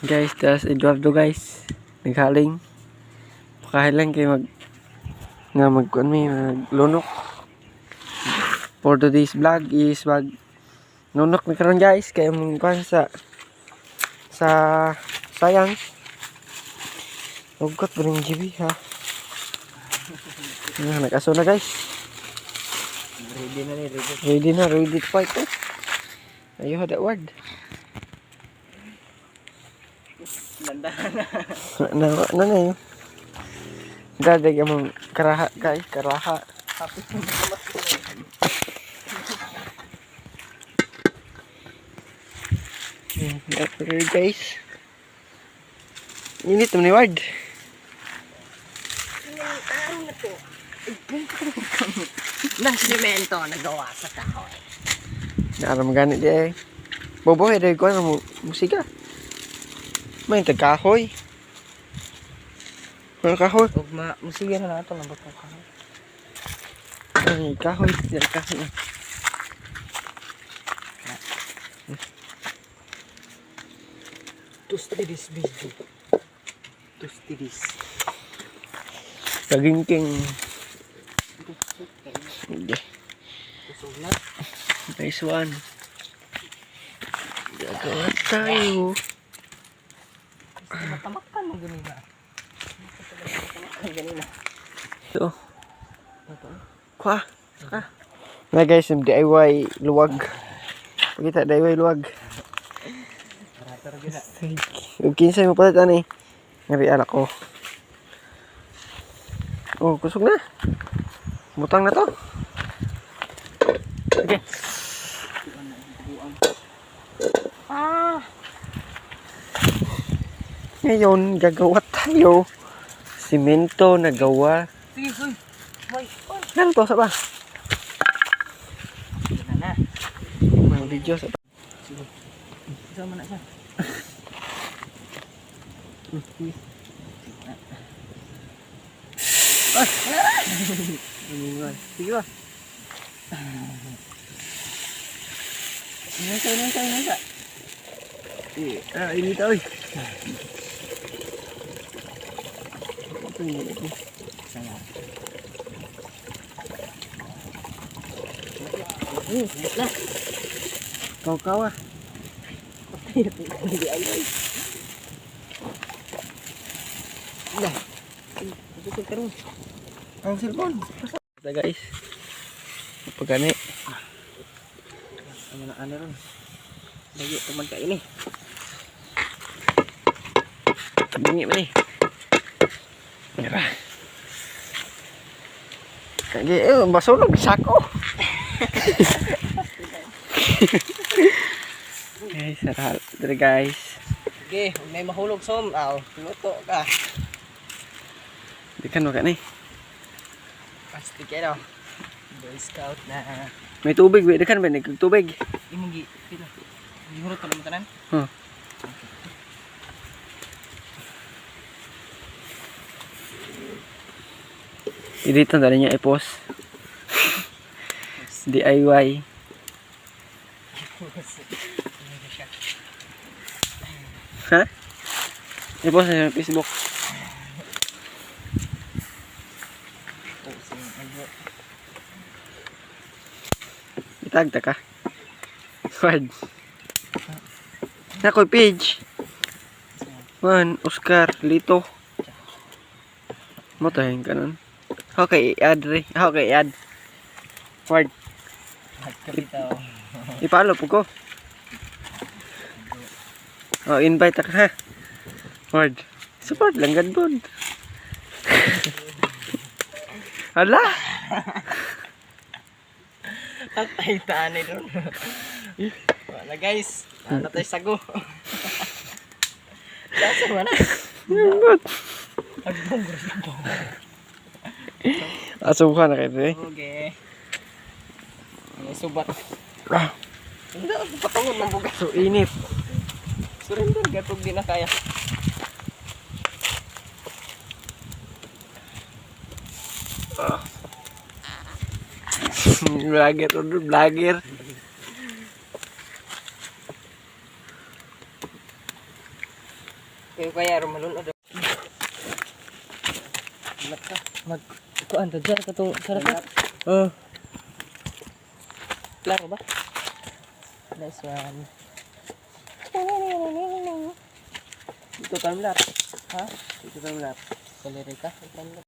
Guys, tas Eduardo guys. Naghaling. Pakahilang kayo magkuan may maglunok. For today's vlog is lunok na karon guys. Kaya mong kuan sa science. Ugot pa rin GB ha. Nag-aso na guys. Ready to fight eh. Ayuh that word. Na yun. Dadag yung karaha guys, karaha. Okay guys. Init naman ni Ward. Na simento nagawa sa kahoy. Naaram ganit di eh. Bobo eh, dahil ko na musika. May tagkahoy. Ano kahoy? Ug musiga na nato ng batong kahoy. Ay, kahoy. Dari kahoy na. Tustidis bisu. Tustidis. Kagingking. Okay. Susulat. Nice one. Gagawa tayo. Matamakan mo ganina. Ganina. So. Kwa. Saka. Na guys, yung DIY luwag. Pagkita DIY luwag. Yung kinsay mo pala tani. Ngari anak ko. Oh, kusog na. Butang na to. Okay. Ngayon, gagawa tayo. Simento na gawa. Sige, hoy. Hoy. Ano to? Saba? Na. Mga video sa Sige. Sama na siya. Sige ba? Nasa. Ini tahu. Sayang. Kau ah. Hindi ay. Dah. Busog ka rin. Ang cellphone. Ito guys. Pagkani. Ano ron. Lagi teman kayak ini. Bunyi ba ni? Mira. Kaya masulog sako. Guys, sarap. Dere guys. Okay, may mahulog som. Aw, luto ka. Di kan wag ni. Pasti kayo. Boy Scout na. May tubig, di kan ba tubig? Imong gi pila. Gihurot ka naman tanan? Huh. Dito na rin niya i-post. DIY. Ha? I-post na sa Facebook. Itagta ka. Word. Nakoy page. Juan, Oscar, Lito. Motahin ka nun. Okay, i-add rin. Okay, i-add. Word. Kapitaw. I-follow po ko. Oh, invite ka ha. Word. Support lang ganun. Hala. Tatay taani doon. Wala guys. Ano tayo sago. Dasa mo na. Ganun. Agbong gusto. Asum ka na kayo eh. Okay. May subat. Ah, Hindi ako patungon ng bugas. so init. Surrender gatog di na kaya. Vlogger, vlogger. Kaya rumalunod. Kuan to jar ka to sarap. Klaro ba? Nice one. Ito tamlar. Ha? Ito tamlar. Kalere ka? Tamlar.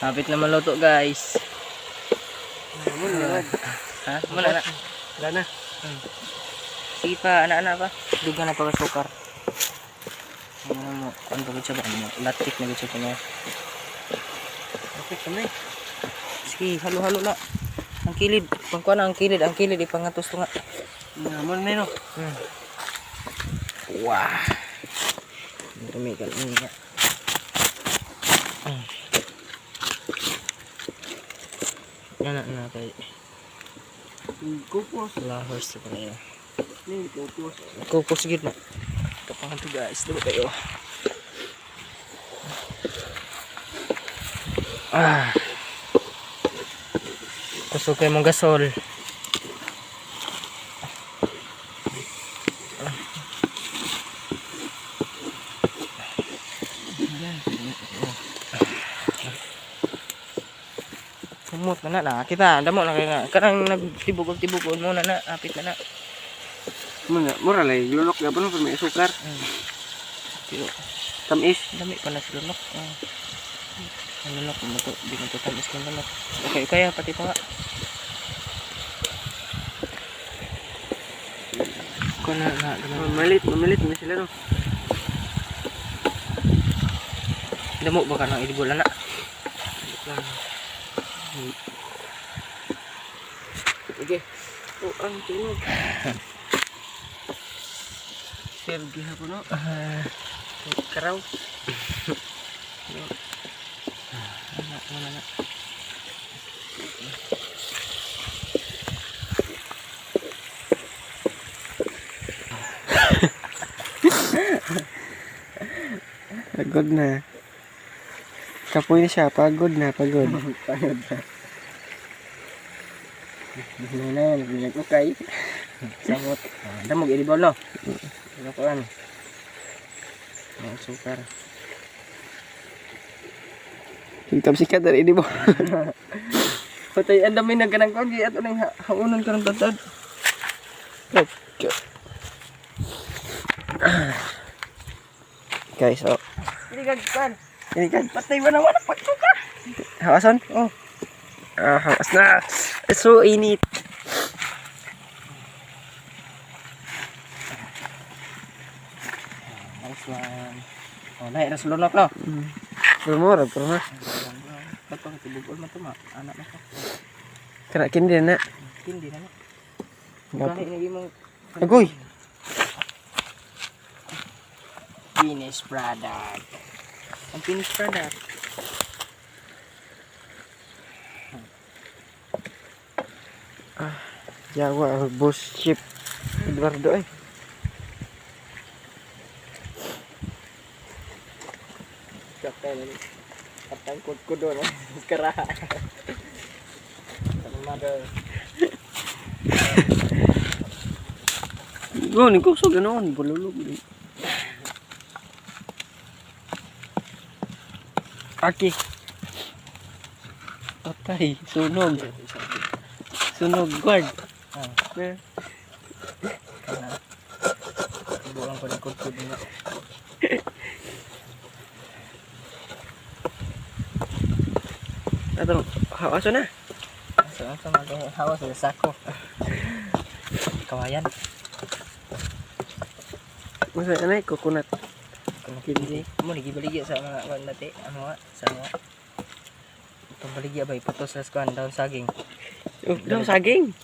Hapit na maluto guys. Ha? Muna na. Wala na. Sige pa, anak-anak pa. Dugan na pa ka sukar. Ano mo? Ano ba siya ba? Latik na siya niya. Okay, kamay. Sige, halo-halo na. Ang kilid. Pangkuha na ang kilid. Ang kilid ipangatos to nga. Naman na yun. Wah. Tumigal niya. Yan na kay. Kupos. Lahos to pala yun. Kupos. Kupos gid na. Kapangan to guys. Diba kayo? Kusog kayo mong gasol. Kumot na kita damo na kay nga kanang nagtibugol-tibugol mo na apit na. Mura lang, lunok na pa no, may sukar. Pero Tamis. dami pa na sa lunok. Ang lunok mo to, di mo to tamis ng lunok. Okay, kaya pati pa nga. Kuna na Mamalit na sila no. damo ba ka nang idibol na? Sige. Ang tunog. Sergi hapon no. Karaw. Mana. Pagod na. Kapoy na siya, pagod na. Pagod na. Hindi na, nagbilag ko kay. Samot. Damog, idibol no? Ano ko ano? May sukar. Hingkap sikat dari ini mo. Patay, ang dami na ganang kogi at anong haunon ka ng tatad. Okay. Guys, oh. Hindi kan. Ini kan. Patay ba naman ang pagsuka? Hawasan? Oh. Hawas na. It's so init. Nice one. Oh, naik na sulunok no? Bermurah, pernah. Bato, tibugol mo ito ma. Anak na ito. Kena kindi na. Hindi na na. Ngapa? Kahit hindi mo... Agoy. Finished product. Ang finished product. Jawa bus ship Eduardo eh. Kapten kudo no. Kera. Mother. Oh, ni kusog na noon, bululog ni. Aki. Patay, sunog. Sunog guard. Ah, Eh, buang ko ng kudo na. atong hawaso na. So, ang sama ko hawa sa sako. Kawayan. Masa na coconut. Kindi. Mo lagi sa mga kuan dati. Ano nga sa mga pambaligya ba ipatos sa kuan daon saging. Oh, daw saging.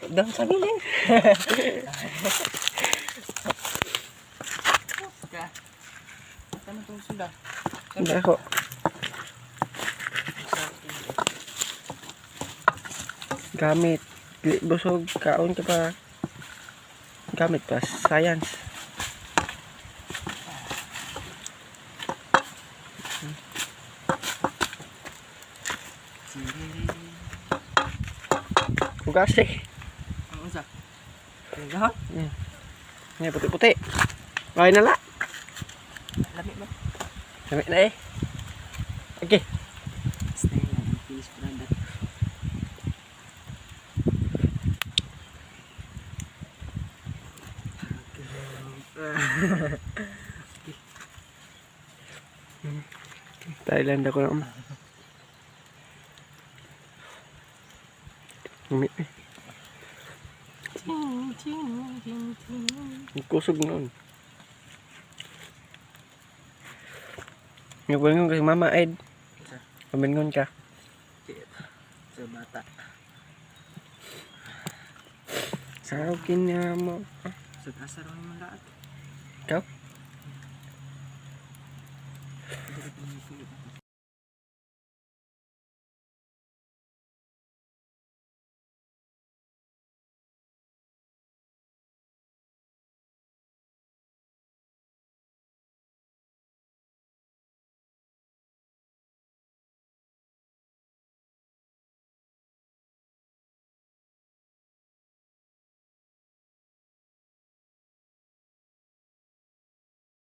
Daon saging din. Ano tong sunda? Hindi ako. Gamit. Dili busog kaon ka pa. Gamit pa science. Hugas eh. Ang usa. Tingnan. Ini puti-puti. Kain na la. Lamig mo. Gamit na eh. Okay. Stay lang finished product. Thailand ako na. Gamit eh. Ang kusog noon. Ngapain kasi mama Ed. Pamingon ka. Sa bata. Saraw kina mo. Sa kasar mo lahat. Ikaw? Hindi ka pinipili.